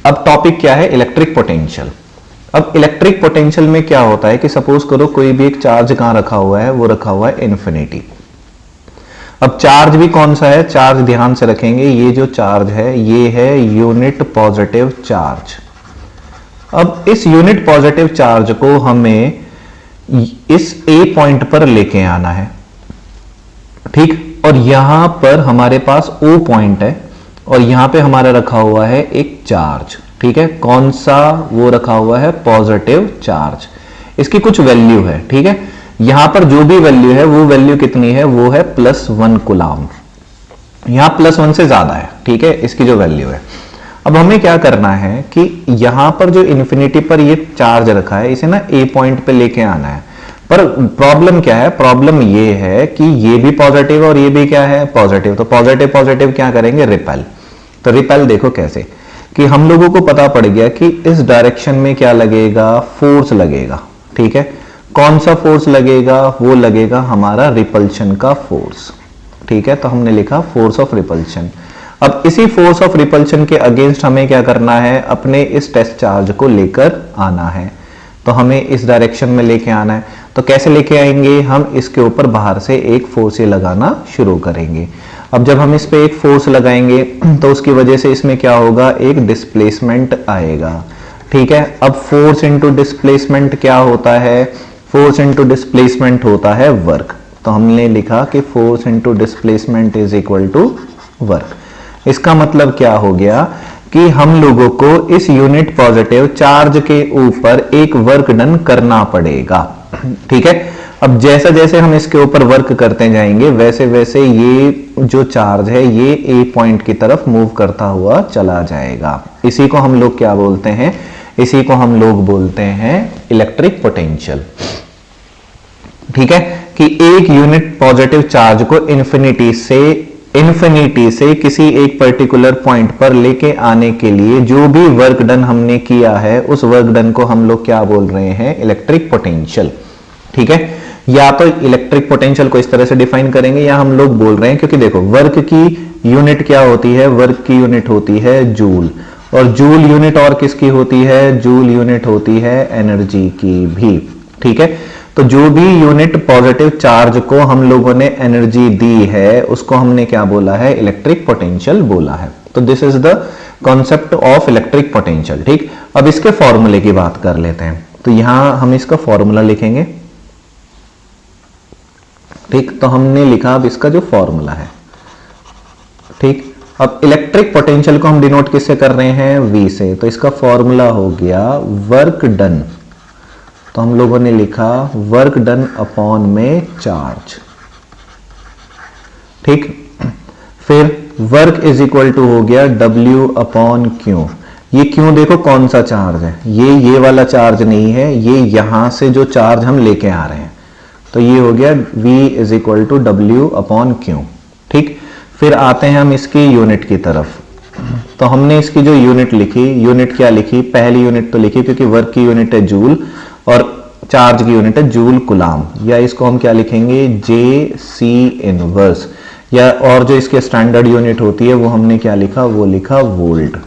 अब टॉपिक क्या है, इलेक्ट्रिक पोटेंशियल। अब इलेक्ट्रिक पोटेंशियल में क्या होता है कि सपोज करो कोई भी एक चार्ज कहां रखा हुआ है, वो रखा हुआ है इन्फिनिटी। अब चार्ज भी कौन सा है, चार्ज ध्यान से रखेंगे, ये जो चार्ज है ये है यूनिट पॉजिटिव चार्ज। अब इस यूनिट पॉजिटिव चार्ज को हमें इस ए पॉइंट पर लेके आना है, ठीक। और यहां पर हमारे पास ओ पॉइंट है और यहां पे हमारा रखा हुआ है एक चार्ज, ठीक है। कौन सा, वो रखा हुआ है पॉजिटिव चार्ज। इसकी कुछ वैल्यू है, ठीक है। यहां पर जो भी वैल्यू है वो वैल्यू कितनी है, वो है +1 कूलम्ब। यहां +1 से ज्यादा है, ठीक है, इसकी जो वैल्यू है। अब हमें क्या करना है कि यहां पर जो इन्फिनिटी पर ये चार्ज रखा है इसे ना ए पॉइंट पे लेके आना है। पर प्रॉब्लम क्या है, प्रॉब्लम ये है कि ये भी पॉजिटिव और ये भी क्या है, पॉजिटिव। तो पॉजिटिव पॉजिटिव क्या करेंगे, रिपेल। तो रिपेल देखो कैसे, कि हम लोगों को पता पड़ गया कि इस डायरेक्शन में क्या लगेगा, फोर्स लगेगा, ठीक है। कौन सा फोर्स लगेगा, वो लगेगा हमारा रिपल्शन का फोर्स, ठीक है। तो हमने लिखा फोर्स ऑफ रिपल्शन। अब इसी फोर्स ऑफ रिपल्शन के अगेंस्ट हमें क्या करना है, अपने इस टेस्ट चार्ज को लेकर आना है। तो हमें इस डायरेक्शन में लेके आना है। तो कैसे लेके आएंगे, हम इसके ऊपर बाहर से एक फोर्स लगाना शुरू करेंगे। अब जब हम इस पे एक फोर्स लगाएंगे तो उसकी वजह से इसमें क्या होगा, एक डिस्प्लेसमेंट आएगा, ठीक है। अब फोर्स इंटू डिस्प्लेसमेंट क्या होता है, फोर्स इंटू डिस्प्लेसमेंट होता है वर्क। तो हमने लिखा कि force into displacement is equal to work. इसका मतलब क्या हो गया कि हम लोगों को इस यूनिट पॉजिटिव चार्ज के ऊपर एक वर्क डन करना पड़ेगा, ठीक है। अब जैसा जैसे हम इसके ऊपर वर्क करते जाएंगे वैसे वैसे ये जो चार्ज है ये ए पॉइंट की तरफ मूव करता हुआ चला जाएगा। इसी को हम लोग क्या बोलते हैं, इसी को हम लोग बोलते हैं इलेक्ट्रिक पोटेंशियल, ठीक है। कि एक यूनिट पॉजिटिव चार्ज को इन्फिनिटी से किसी एक पर्टिकुलर पॉइंट पर लेके आने के लिए जो भी वर्क डन हमने किया है उस वर्क डन को हम लोग क्या बोल रहे हैं, इलेक्ट्रिक पोटेंशियल, ठीक है। या तो इलेक्ट्रिक पोटेंशियल को इस तरह से डिफाइन करेंगे या हम लोग बोल रहे हैं, क्योंकि देखो वर्क की यूनिट क्या होती है, वर्क की यूनिट होती है जूल, और जूल यूनिट और किसकी होती है, जूल यूनिट होती है एनर्जी की भी, ठीक है। तो जो भी यूनिट पॉजिटिव चार्ज को हम लोगों ने एनर्जी दी है उसको हमने क्या बोला है, इलेक्ट्रिक पोटेंशियल बोला है। तो this is the concept of electric potential, ठीक। अब इसके फॉर्मूले की बात कर लेते हैं। तो यहां हम इसका फॉर्मूला लिखेंगे, ठीक। तो हमने लिखा अब इसका जो फॉर्मूला है, ठीक। अब इलेक्ट्रिक पोटेंशियल को हम डिनोट किससे कर रहे हैं, V से। तो इसका फॉर्मूला हो गया वर्क डन। तो हम लोगों ने लिखा वर्क डन अपॉन में चार्ज, ठीक। फिर वर्क इज इक्वल टू हो गया W अपॉन Q। ये क्यों देखो कौन सा चार्ज है, ये वाला चार्ज नहीं है, ये यहां से जो चार्ज हम लेके आ रहे हैं। तो ये हो गया V is equal to W upon Q, ठीक। फिर आते हैं हम इसकी यूनिट की तरफ। तो हमने इसकी जो यूनिट लिखी, यूनिट क्या लिखी, पहली यूनिट तो लिखी क्योंकि वर्क की यूनिट है जूल और चार्ज की यूनिट है जूल कूलम्ब, या इसको हम क्या लिखेंगे, JC इनवर्स, या और जो इसके स्टैंडर्ड यूनिट होती है वो हमने क्या लिखा, वो लिखा वोल्ट,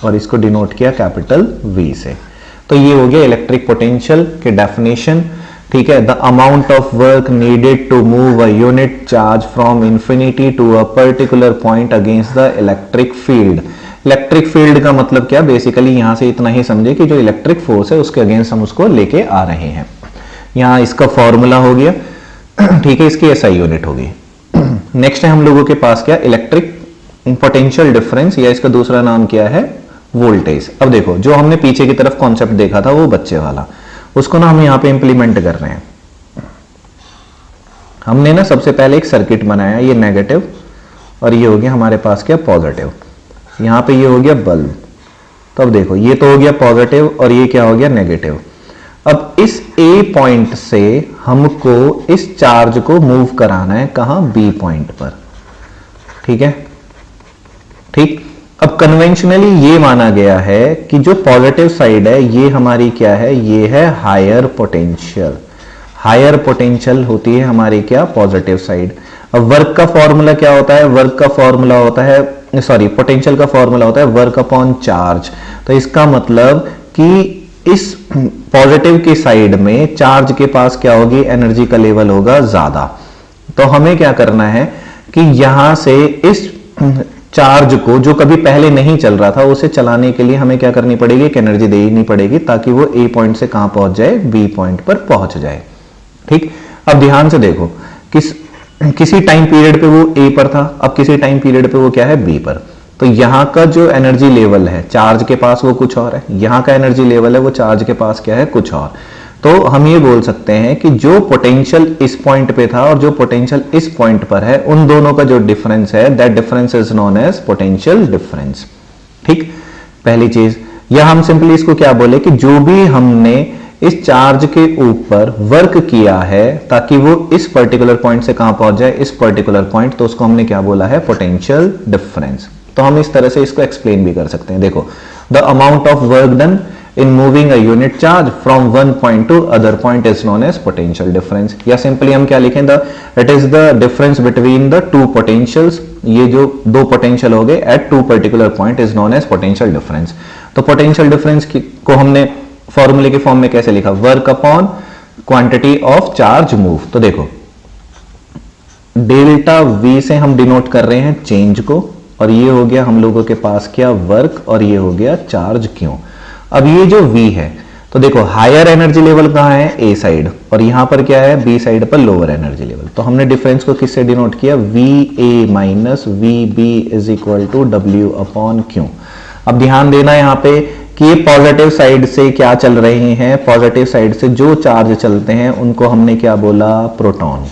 और इसको डिनोट किया कैपिटल V से। तो ये हो गया इलेक्ट्रिक पोटेंशियल के डेफिनेशन, ठीक है। The amount of work needed to move a unit charge from infinity to a particular point against the electric field. Electric field का मतलब क्या, बेसिकली यहां से इतना ही समझे कि जो इलेक्ट्रिक फोर्स है उसके अगेंस्ट हम उसको लेके आ रहे हैं। यहां इसका फॉर्मूला हो गया, ठीक है, इसकी SI यूनिट होगी। नेक्स्ट है हम लोगों के पास क्या, इलेक्ट्रिक पोटेंशियल डिफरेंस, या इसका दूसरा नाम क्या है, वोल्टेज। अब देखो जो हमने पीछे की तरफ कॉन्सेप्ट देखा था वो बच्चे वाला, उसको ना हम यहां पे इंप्लीमेंट कर रहे हैं। हमने ना सबसे पहले एक सर्किट बनाया, ये नेगेटिव और ये हो गया हमारे पास क्या, पॉजिटिव। यहां पे ये हो गया बल्ब। तो अब देखो ये तो हो गया पॉजिटिव और ये क्या हो गया, नेगेटिव। अब इस A पॉइंट से हमको इस चार्ज को मूव कराना है कहां, B पॉइंट पर, ठीक है, ठीक। अब कन्वेंशनली ये माना गया है कि जो पॉजिटिव साइड है ये हमारी क्या है, ये है हायर पोटेंशियल। हायर पोटेंशियल होती है हमारी क्या, पॉजिटिव साइड। अब वर्क का फॉर्मूला क्या होता है, वर्क का फॉर्मूला होता है, सॉरी पोटेंशियल का फॉर्मूला होता है वर्क अपॉन चार्ज। तो इसका मतलब कि इस पॉजिटिव की साइड में चार्ज के पास क्या होगी, एनर्जी का लेवल होगा ज्यादा। तो हमें क्या करना है कि यहां से इस चार्ज को जो कभी पहले नहीं चल रहा था उसे चलाने के लिए हमें क्या करनी पड़ेगी, एक एनर्जी देनी पड़ेगी ताकि वो ए पॉइंट से कहां पहुंच जाए, बी पॉइंट पर पहुंच जाए। ठीक, अब ध्यान से देखो, किसी टाइम पीरियड पे वो ए पर था, अब किसी टाइम पीरियड पे वो क्या है, बी पर। तो यहां का जो एनर्जी लेवल है चार्ज के पास वो कुछ और है, यहां का एनर्जी लेवल है वो चार्ज के पास क्या है, कुछ और। तो हम ये बोल सकते हैं कि जो पोटेंशियल इस पॉइंट पे था और जो पोटेंशियल इस पॉइंट पर है, उन दोनों का जो डिफरेंस है, that difference is known as potential difference. ठीक, पहली चीज, या हम सिंपली इसको क्या बोले कि जो भी हमने इस चार्ज के ऊपर वर्क किया है ताकि वो इस पर्टिकुलर पॉइंट से कहां पहुंच जाए, इस पर्टिकुलर पॉइंट, तो उसको हमने क्या बोला है, पोटेंशियल डिफरेंस। तो हम इस तरह से इसको एक्सप्लेन भी कर सकते हैं। देखो, the amount of work done in moving a unit charge from one point to other point is known as potential difference। या सिंपली हम क्या लिखें, it is the difference between the two potentials, ये जो दो पोटेंशियल हो गए at two particular point is known as potential difference। तो पोटेंशियल डिफरेंस को हमने फॉर्मूले के फॉर्म में कैसे लिखा, work upon quantity of charge move. तो देखो, डेल्टा वी से हम डिनोट कर रहे हैं चेंज को, और ये हो गया हम लोगों के पास क्या, वर्क, और ये हो गया चार्ज क्यों। अब ये जो V है, तो देखो हायर एनर्जी लेवल कहां है, ए साइड, और यहां पर क्या है, बी साइड पर लोअर एनर्जी लेवल। तो हमने डिफरेंस को किससे डिनोट किया, VA minus VB is equal to W upon Q। अब ध्यान देना यहां पे कि ये पॉजिटिव साइड से क्या चल रहे हैं, पॉजिटिव साइड से जो चार्ज चलते हैं उनको हमने क्या बोला, प्रोटॉन।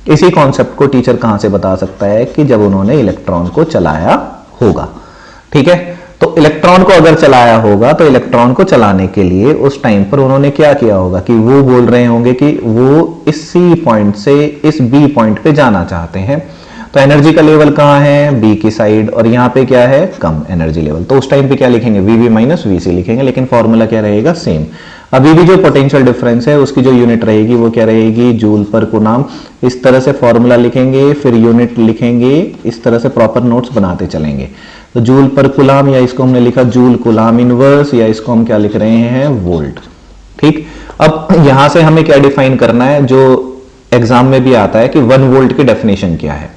इसी कॉन्सेप्ट को टीचर कहां से बता सकता है, कि जब उन्होंने इलेक्ट्रॉन को चलाया होगा। ठीक है, तो इलेक्ट्रॉन को अगर चलाया होगा तो इलेक्ट्रॉन को चलाने के लिए उस टाइम पर उन्होंने क्या किया होगा, कि वो बोल रहे होंगे कि वो इस सी पॉइंट से इस बी पॉइंट पे जाना चाहते हैं। तो एनर्जी का लेवल कहां है, बी की साइड, और यहां पे क्या है, कम एनर्जी लेवल। तो उस टाइम पे क्या लिखेंगे, वीबी माइनस वीसी लिखेंगे, लेकिन फॉर्मूला क्या रहेगा, सेम। अभी भी जो पोटेंशियल डिफरेंस है उसकी जो यूनिट रहेगी वो क्या रहेगी, जूल पर कूलम्ब। इस तरह से फॉर्मूला लिखेंगे, फिर यूनिट लिखेंगे, इस तरह से प्रॉपर नोट्स बनाते चलेंगे। तो जूल पर कूलम्ब, या इसको हमने लिखा जूल कूलम्ब इनवर्स, या इसको हम क्या लिख रहे हैं, वोल्ट। ठीक, अब यहां से हमें क्या डिफाइन करना है, जो एग्जाम में भी आता है कि 1 वोल्ट की डेफिनेशन क्या है।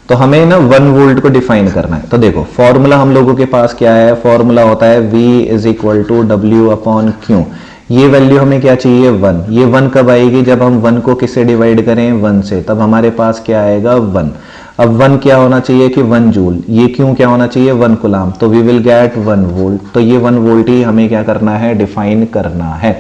तो हमें ना 1 वोल्ट को डिफाइन करना है। तो देखो फॉर्मूला हम लोगों के पास क्या है, फॉर्मूला होता है V is equal to W upon Q। ये वैल्यू हमें क्या चाहिए, 1। ये 1 कब आएगी, जब हम 1 को किससे डिवाइड करें, 1 से, तब हमारे पास क्या आएगा, 1। अब 1 क्या होना चाहिए कि 1 जूल, ये क्यों क्या होना चाहिए, 1 कूलम्ब, तो वी विल गेट 1 वोल्ट। तो ये 1 वोल्ट ही हमें क्या करना है, डिफाइन करना है।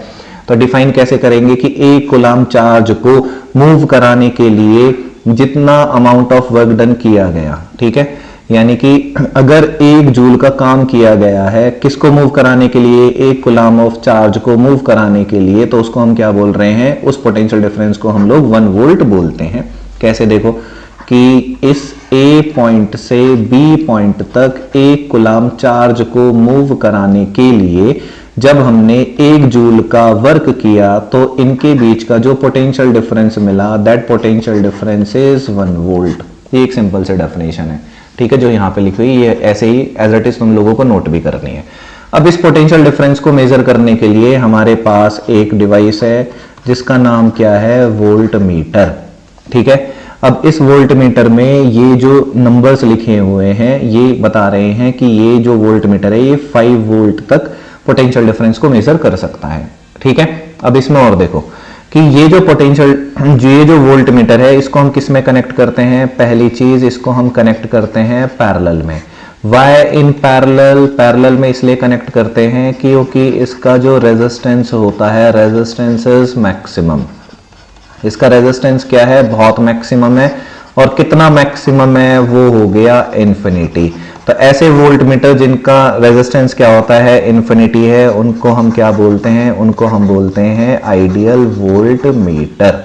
तो डिफाइन कैसे करेंगे कि 1 कूलम्ब चार्ज को मूव कराने के लिए जितना अमाउंट ऑफ वर्क डन किया गया, ठीक है, यानी कि अगर 1 जूल का काम किया गया है किसको मूव कराने के लिए, 1 कूलम्ब ऑफ चार्ज को मूव कराने के लिए, तो उसको हम क्या बोल रहे हैं, उस पोटेंशियल डिफरेंस को हम लोग 1 वोल्ट बोलते हैं। कैसे, देखो कि इस A पॉइंट से B पॉइंट तक 1 कूलम्ब चार्ज को मूव कराने के लिए जब हमने 1 जूल का वर्क किया तो इनके बीच का जो पोटेंशियल डिफरेंस मिला, that potential difference is 1 volt. ये एक सिंपल से डेफिनेशन है, ठीक है, जो यहाँ पे लिखी हुई, ये ऐसे ही एज इट इज तुम लोगों को नोट भी करनी है। अब इस पोटेंशियल डिफरेंस को मेजर करने के लिए हमारे पास एक डिवाइस है जिसका नाम क्या है, वोल्ट मीटर। ठीक है, अब इस वोल्ट मीटर में ये जो नंबर्स लिखे हुए हैं ये बता रहे हैं कि ये जो वोल्ट मीटर है ये 5 वोल्ट तक पोटेंशियल डिफरेंस को मेजर कर सकता है। ठीक है, अब इसमें और देखो कि ये जो पोटेंशियल, ये जो वोल्ट मीटर है इसको हम किस में कनेक्ट करते हैं, पहली चीज इसको हम कनेक्ट करते हैं पैरेलल में। वाई इन पैरेलल, पैरेलल में इसलिए कनेक्ट करते हैं क्योंकि इसका जो रेजिस्टेंस होता है, रेजिस्टेंस इज मैक्सिमम। इसका रेजिस्टेंस क्या है, बहुत मैक्सिमम है, और कितना मैक्सिमम है, वो हो गया इन्फिनिटी। तो ऐसे वोल्ट मीटर जिनका रेजिस्टेंस क्या होता है, इन्फिनिटी है, उनको हम क्या बोलते हैं, उनको हम बोलते हैं आइडियल वोल्ट मीटर।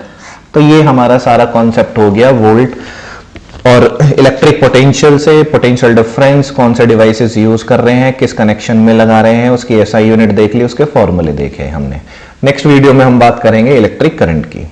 तो ये हमारा सारा कॉन्सेप्ट हो गया वोल्ट और इलेक्ट्रिक पोटेंशियल से पोटेंशियल डिफरेंस, कौन से डिवाइसेस यूज कर रहे हैं, किस कनेक्शन में लगा रहे हैं, उसकी एसआई यूनिट देख ली, उसके फॉर्मूले देखे हमने। नेक्स्ट वीडियो में हम बात करेंगे इलेक्ट्रिक करंट की।